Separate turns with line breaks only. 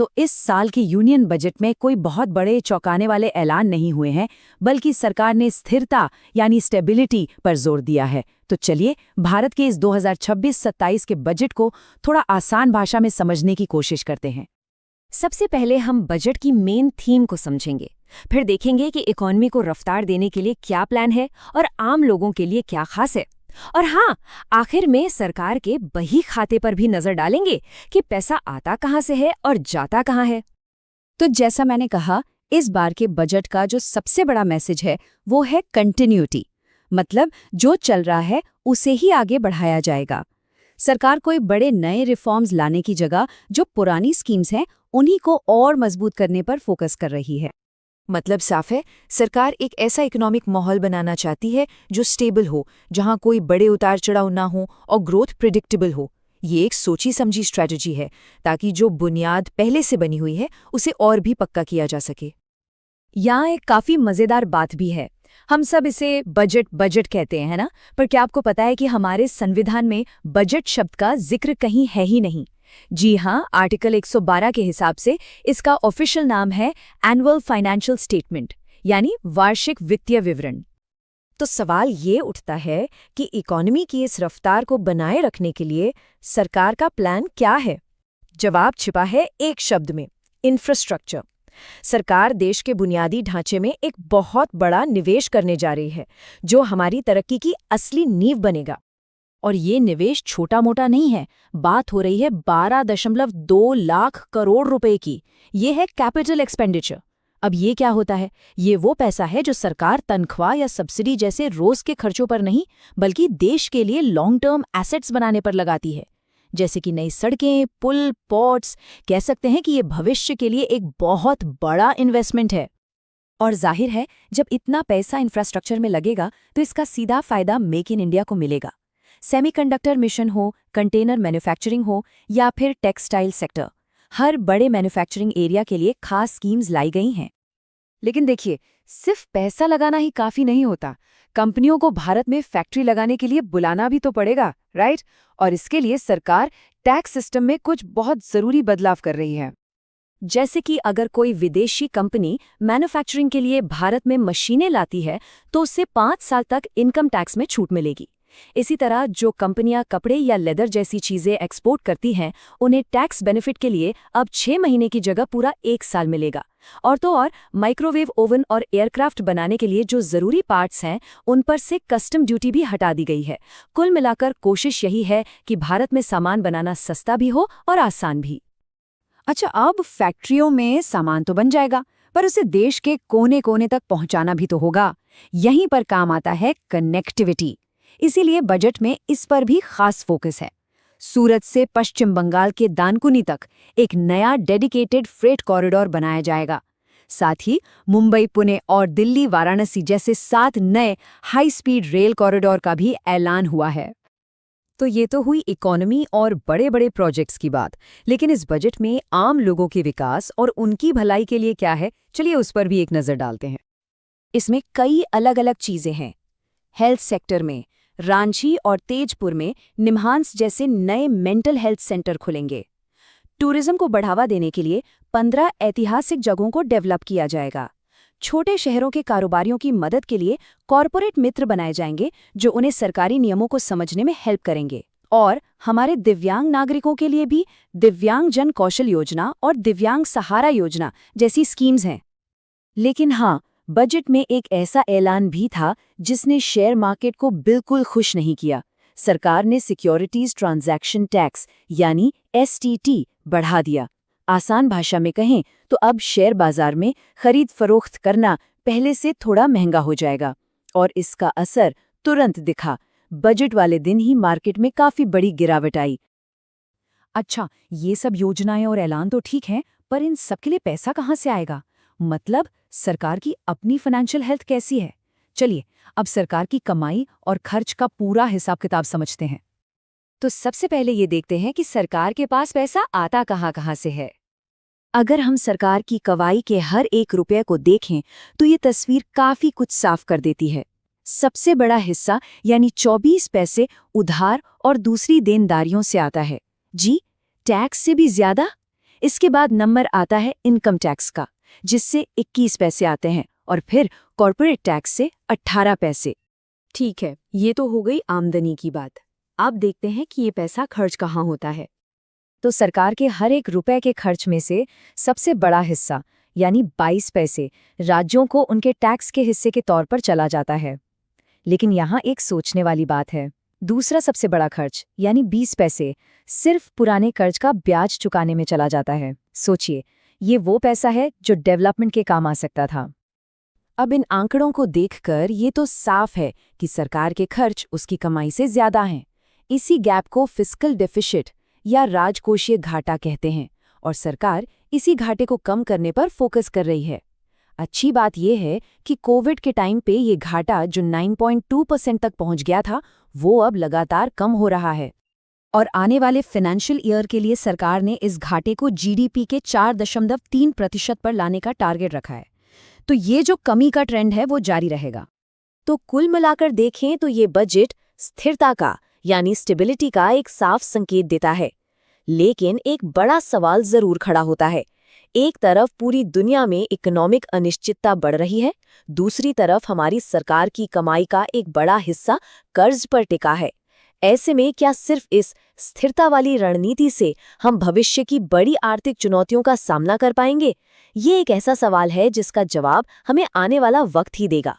तो इस साल के यूनियन बजट में कोई बहुत बड़े चौंकाने वाले ऐलान नहीं हुए हैं, बल्कि सरकार ने स्थिरता यानी स्टेबिलिटी पर जोर दिया है। तो चलिए भारत के इस 2026-27 के बजट को थोड़ा आसान भाषा में समझने की कोशिश करते हैं।
सबसे पहले हम बजट की मेन थीम को समझेंगे, फिर देखेंगे कि इकोनॉमी को रफ्तार देने के लिए क्या प्लान है और आम लोगों के लिए क्या खास है। और हाँ, आखिर में सरकार के बही खाते पर भी नजर डालेंगे कि पैसा आता कहाँ से है और जाता कहाँ है।
तो जैसा मैंने कहा, इस बार के बजट का जो सबसे बड़ा मैसेज है वो है कंटिन्यूटी, मतलब जो चल रहा है उसे ही आगे बढ़ाया जाएगा। सरकार कोई बड़े नए रिफॉर्म्स लाने की जगह जो पुरानी स्कीम्स हैं उन्हीं को और मजबूत करने पर फोकस कर रही है।
मतलब साफ है, सरकार एक ऐसा इकोनॉमिक माहौल बनाना चाहती है जो स्टेबल हो, जहां कोई बड़े उतार चढ़ाव ना हो और ग्रोथ प्रिडिक्टेबल हो। ये एक सोची समझी स्ट्रेटजी है ताकि जो बुनियाद पहले से बनी हुई है उसे और भी पक्का किया जा सके।
यहाँ एक काफी मजेदार बात भी है। हम सब इसे बजट बजट कहते हैं ना, पर क्या आपको पता है कि हमारे संविधान में बजट शब्द का जिक्र कहीं है ही नहीं। जी हाँ, आर्टिकल 112 के हिसाब से इसका ऑफिशियल नाम है एनुअल फाइनेंशियल स्टेटमेंट, यानी वार्षिक वित्तीय विवरण।
तो सवाल ये उठता है कि इकोनॉमी की इस रफ्तार को बनाए रखने के लिए सरकार का प्लान क्या है? जवाब छिपा है एक शब्द में, इंफ्रास्ट्रक्चर। सरकार देश के बुनियादी ढांचे में एक बहुत बड़ा निवेश करने जा रही है, जो हमारी तरक्की की असली नींव बनेगा।
और ये निवेश छोटा मोटा नहीं है, बात हो रही है 12.2 लाख करोड़ रुपए की। ये है कैपिटल एक्सपेंडिचर। अब ये क्या होता है? ये वो पैसा है जो सरकार तनख्वाह या सब्सिडी जैसे रोज के खर्चों पर नहीं, बल्कि देश के लिए लॉन्ग टर्म एसेट्स बनाने पर लगाती है, जैसे कि नई सड़कें, पुल, पोर्ट्स। कह सकते हैं कि ये भविष्य के लिए एक बहुत बड़ा इन्वेस्टमेंट है। और जाहिर है, जब इतना पैसा इंफ्रास्ट्रक्चर में लगेगा तो इसका सीधा फायदा मेक इन इंडिया को मिलेगा। सेमीकंडक्टर मिशन हो, कंटेनर मैन्युफैक्चरिंग हो या फिर टेक्सटाइल सेक्टर, हर बड़े मैन्युफैक्चरिंग एरिया के लिए खास स्कीम्स लाई गई हैं। लेकिन देखिए, सिर्फ पैसा लगाना ही काफी नहीं होता। कंपनियों को भारत में फैक्ट्री लगाने के लिए बुलाना भी तो पड़ेगा, राइट? और इसके लिए सरकार टैक्स सिस्टम में कुछ बहुत जरूरी बदलाव कर रही है।
जैसे कि अगर कोई विदेशी कंपनी मैन्युफैक्चरिंग के लिए भारत में मशीनें लाती है तो उससे 5 साल तक इनकम टैक्स में छूट मिलेगी। इसी तरह जो कंपनियां कपड़े या लेदर जैसी चीजें एक्सपोर्ट करती हैं, उन्हें टैक्स बेनिफिट के लिए अब 6 महीने की जगह पूरा 1 साल मिलेगा। और तो और माइक्रोवेव ओवन और एयरक्राफ्ट बनाने के लिए जो जरूरी पार्ट्स हैं, उन पर से कस्टम ड्यूटी भी हटा दी गई है। कुल मिलाकर कोशिश यही है कि भारत में सामान बनाना सस्ता भी हो और आसान भी।
अच्छा, अब फैक्ट्रियों में सामान तो बन जाएगा, पर उसे देश के कोने कोने तक पहुंचाना भी तो होगा। यहीं पर काम आता है कनेक्टिविटी। इसीलिए बजट में इस पर भी खास फोकस है। सूरत से पश्चिम बंगाल के दानकुनी तक एक नया डेडिकेटेड फ्रेट कॉरिडोर बनाया जाएगा। साथ ही मुंबई, पुणे और दिल्ली, वाराणसी जैसे 7 नए हाई स्पीड रेल कॉरिडोर का भी ऐलान हुआ है। तो ये तो हुई इकोनॉमी और बड़े बड़े प्रोजेक्ट्स की बात, लेकिन इस बजट में आम लोगों के विकास और उनकी भलाई के लिए क्या है, चलिए उस पर भी एक नजर डालते हैं। इसमें कई अलग अलग चीजें हैं। हेल्थ सेक्टर में रांची और तेजपुर में निम्हांस जैसे नए मेंटल हेल्थ सेंटर खुलेंगे। टूरिज्म को बढ़ावा देने के लिए 15 ऐतिहासिक जगहों को डेवलप किया जाएगा। छोटे शहरों के कारोबारियों की मदद के लिए कॉरपोरेट मित्र बनाए जाएंगे जो उन्हें सरकारी नियमों को समझने में हेल्प करेंगे। और हमारे दिव्यांग नागरिकों के लिए भी दिव्यांग जन कौशल योजना और दिव्यांग सहारा योजना जैसी स्कीम्स हैं। लेकिन हाँ, बजट में एक ऐसा ऐलान भी था जिसने शेयर मार्केट को बिल्कुल खुश नहीं किया। सरकार ने सिक्योरिटीज ट्रांजैक्शन टैक्स यानी STT बढ़ा दिया। आसान भाषा में कहें तो अब शेयर बाजार में खरीद फरोख्त करना पहले से थोड़ा महंगा हो जाएगा। और इसका असर तुरंत दिखा। बजट वाले दिन ही मार्केट में काफी बड़ी गिरावट आई। अच्छा, ये सब योजनाएं और ऐलान तो ठीक हैं, पर इन सब के लिए पैसा कहाँ से आएगा? मतलब सरकार की अपनी फाइनेंशियल हेल्थ कैसी है? चलिए अब सरकार की कमाई और खर्च का पूरा हिसाब किताब समझते हैं। तो सबसे पहले ये देखते हैं कि सरकार के पास पैसा आता कहाँ से है। अगर हम सरकार की कमाई के हर 1 रुपये को देखें तो ये तस्वीर काफी कुछ साफ कर देती है। सबसे बड़ा हिस्सा यानी 24 पैसे उधार और दूसरी देनदारियों से आता है। जी, टैक्स से भी ज्यादा।
इसके बाद नंबर आता है इनकम टैक्स का, जिससे 21 पैसे आते हैं, और फिर कॉर्पोरेट टैक्स से 18 पैसे। ठीक है, ये तो हो गई आमदनी की बात। अब देखते हैं कि ये पैसा खर्च कहाँ होता है।
तो सरकार के हर एक रुपए के खर्च में से सबसे बड़ा हिस्सा यानी 22 पैसे राज्यों को उनके टैक्स के हिस्से के तौर पर चला जाता है। लेकिन यहाँ एक सोचने वाली बात है। दूसरा सबसे बड़ा खर्च यानी 20 पैसे सिर्फ पुराने कर्ज का ब्याज चुकाने में चला जाता है। सोचिए, ये वो पैसा है जो डेवलपमेंट के काम आ सकता था।
अब इन आंकड़ों को देखकर ये तो साफ है कि सरकार के खर्च उसकी कमाई से ज्यादा हैं। इसी गैप को फिस्कल डेफिसिट या राजकोषीय घाटा कहते हैं, और सरकार इसी घाटे को कम करने पर फोकस कर रही है। अच्छी बात यह है कि कोविड के टाइम पे ये घाटा जो 9.2% तक पहुंच गया था, वो अब लगातार कम हो रहा है।
और आने वाले फाइनेंशियल ईयर के लिए सरकार ने इस घाटे को जीडीपी के 4.3% पर लाने का टारगेट रखा है। तो ये जो कमी का ट्रेंड है वो जारी रहेगा।
तो कुल मिलाकर देखें तो ये बजट स्थिरता का यानी स्टेबिलिटी का एक साफ संकेत देता है। लेकिन एक बड़ा सवाल जरूर खड़ा होता है। एक तरफ पूरी दुनिया में इकोनॉमिक अनिश्चितता बढ़ रही है, दूसरी तरफ हमारी सरकार की कमाई का एक बड़ा हिस्सा कर्ज पर टिका है। ऐसे में क्या सिर्फ इस स्थिरता वाली रणनीति से हम भविष्य की बड़ी आर्थिक चुनौतियों का सामना कर पाएंगे? ये एक ऐसा सवाल है जिसका जवाब हमें आने वाला वक्त ही देगा।